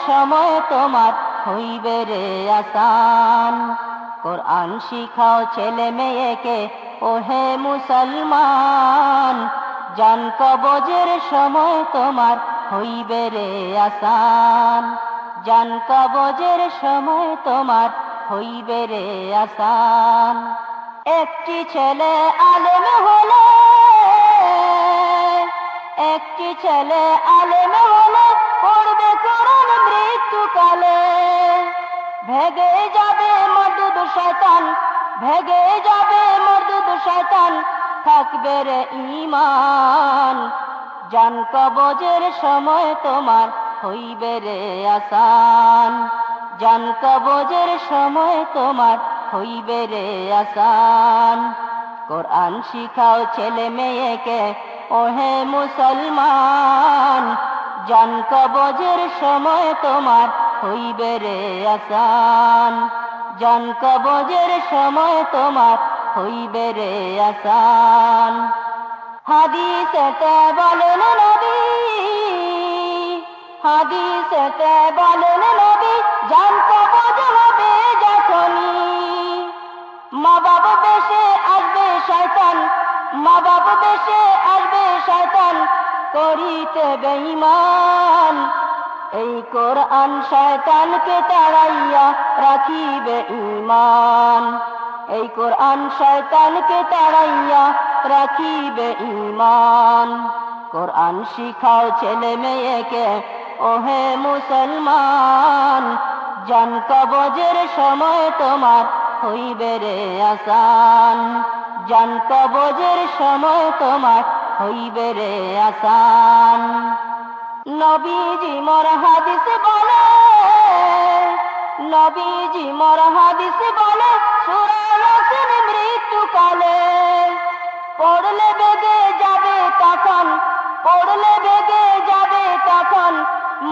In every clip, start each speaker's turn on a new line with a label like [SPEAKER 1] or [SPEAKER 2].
[SPEAKER 1] সময় তোমার হইবে রে আসান। কোরআন শিখাও ছেলে মেয়েকে ওহে মুসলমান, জান কবজের সময় তোমার হইবে রে আসান। জান কবজের সময় তোমার হইবে রে আসান। একটি ছেলে আলেম হলে, একটি ছেলে আলেম হলে পড়বে কোরআন মৃত্যুকালে। ভেগে যাবে মরদুদ শয়তান, ভেগে যাবে মরদুদ শয়তান, থাকবে রে ঈমান। জান কবজের সময় তোমার হইবে রে আসান। জান কবজের সময় তোমার হইবে রে আসান। কোরআন শিখাও ছেলে মেয়েকে ওহে মুসলমান, জান কবজের সময় তোমার হইবে রে আসান। জান কবজের সময় তোমার হইবে রে আসান। হাদিসেতে বলেন নবী, হাদিসেতে বলেন নবী, জান কবজ হবে যখনই। মা বাপ বেশে আসবে শয়তান, মা বাপ বেশে আসবে শয়তান, করিতে বেঈমান। এই কোরআন শয়তানকে তাড়াইয়া রাখিবে ঈমান। এই কোরআন শয়তানকে তাড়াইয়া রাখিবে ঈমান। কোরআন শিখাও ছেলে মেয়েকে ওহে মুসলমান, জান কবজের সময় তোমার হইবে রে আসান। জান কবজের সময় তোমার হইবে রে আসান। নবীজি মোর হাদিস বলে, নবীজি মোর হাদিস বলে, সূরা ইয়াসিন মৃত্যুকালে পড়লে বেগে যাবে তখন, পড়লে বেগে যাবে তখন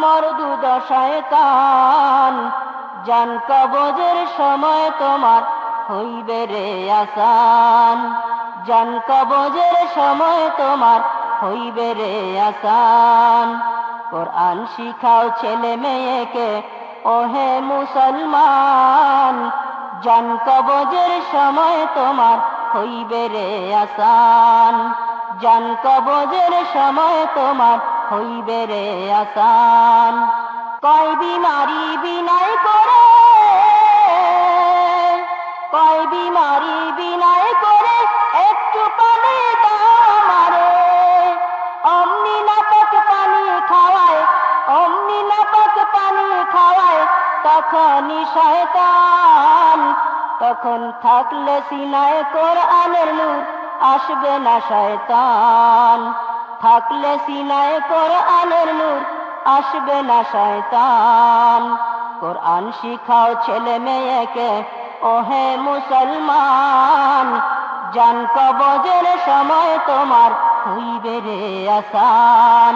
[SPEAKER 1] মরদুদ শয়তান। জান কবজের সময় তোমার হইবে রে আসান। জান কবজের সময় তোমার হইবে রে আসান। কোরআন শিখাও ছেলে মেয়েকে ওহে মুসলমান, জান কবজের সময় তোমার হইবে রে আসান। জান কবজের সময় তোমার হইবে রে আসান। কয় বিমারি বিনয় করে, কয় বিমারি বিনয় করে, একটু পানি দাও আমারে। অমনি নাপাক পানি খাওয়ায়, অমনি নাপাক পানি খাওয়ায়, তখনই শয়তান। তখন থাকলে সিনায় কোরআনের নূর, আসবে না শয়তান। থাকলে সিনায় কোরআনের নূর, আসবে না শয়তান। কোরআন শিখাও ছেলে মেয়েকে ওহে মুসলমান, জান কবজের সময় তোমার হইবে রে আসান।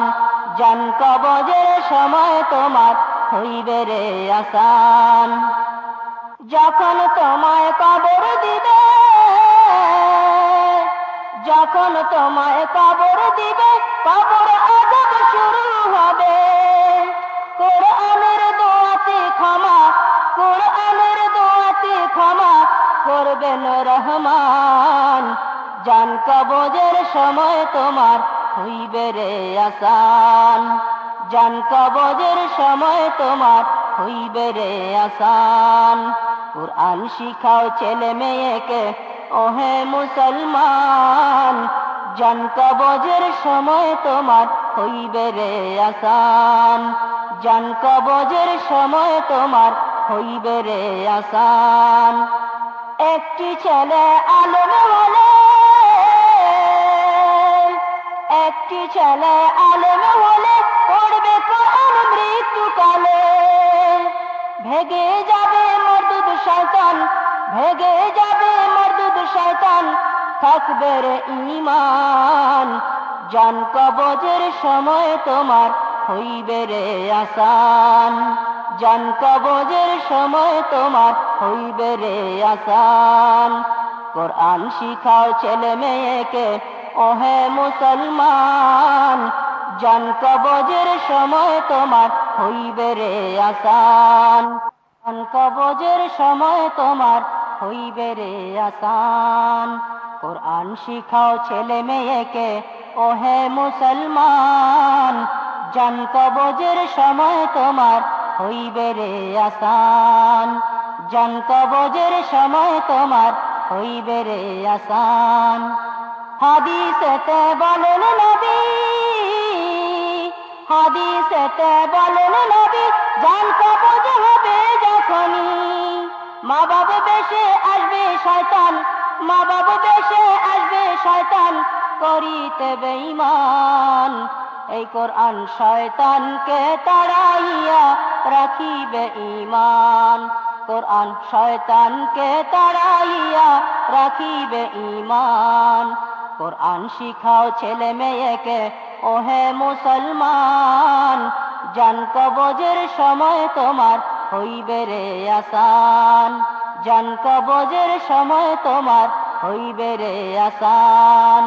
[SPEAKER 1] জান কবজের সময় তোমার হইবে রে আসান। যখন তোমায় কবর দিবে, যখন তোমায় কবর দিবে, কবর আযাব শুরু হবে। কোরআনের দোয়াতে ক্ষমা, কোরআনের দোয়াতে ক্ষমা করবেন রহমান। জান কবজের সময় তোমার হইবে রে আসান। জান কবজের সময় তোমার হইবে রে আসান। কোরআন শিখাও ছেলে মেয়েকে ওহে মুসলমান, জান কবজের সময় তোমার হইবে রে আসান। জান কবজের সময় তোমার হইবে রে আসান। একটি ছেলে আলেম হলে, একটি ছেলে আলেম হলে পড়বে কোরআন মৃত্যুকালে। ভেগে যাবে মরদুদ শয়তান, ভেগে যাবে মরদুদ শয়তান, থাকবে রে ঈমান। জান কবজের সময় তোমার হইবে রে আসান। জান কবজের সময় তোমার হইবে রে আসান। কোরআন শিখাও ছেলে মেয়েকে ওহে মুসলমান, জান কবজের সময় তোমার হইবে রে আসান, জান কবজের সময় তোমার হইবে রে আসান। কোরআন শিখাও ছেলে মেয়েকে ওহে মুসলমান, জান কবজের সময় তোমার হইবে রে আসান, জান কবজের সময় তোমার হইবে রে আসান। হাদিসেতে বলেন নবী, হাদিসেতে বলেন নবী, জান কবজ হবে যখনই মা বাবা বেশে আসবে শয়তান, মা বাবা বেশে আসবে শয়তান করিতে বেঈমান। এই কোরআন শয়তানকে তাড়াইয়া রাখিবে ঈমান, কোরআন শয়তানকে তাড়াইয়া রাখিবে ঈমান। কোরআন শিখাও ছেলে মেয়েকে ওহে মুসলমান, জান কবজের সময় তোমার হইবে রে আসান, জান কবজের সময় তোমার হইবে রে আসান।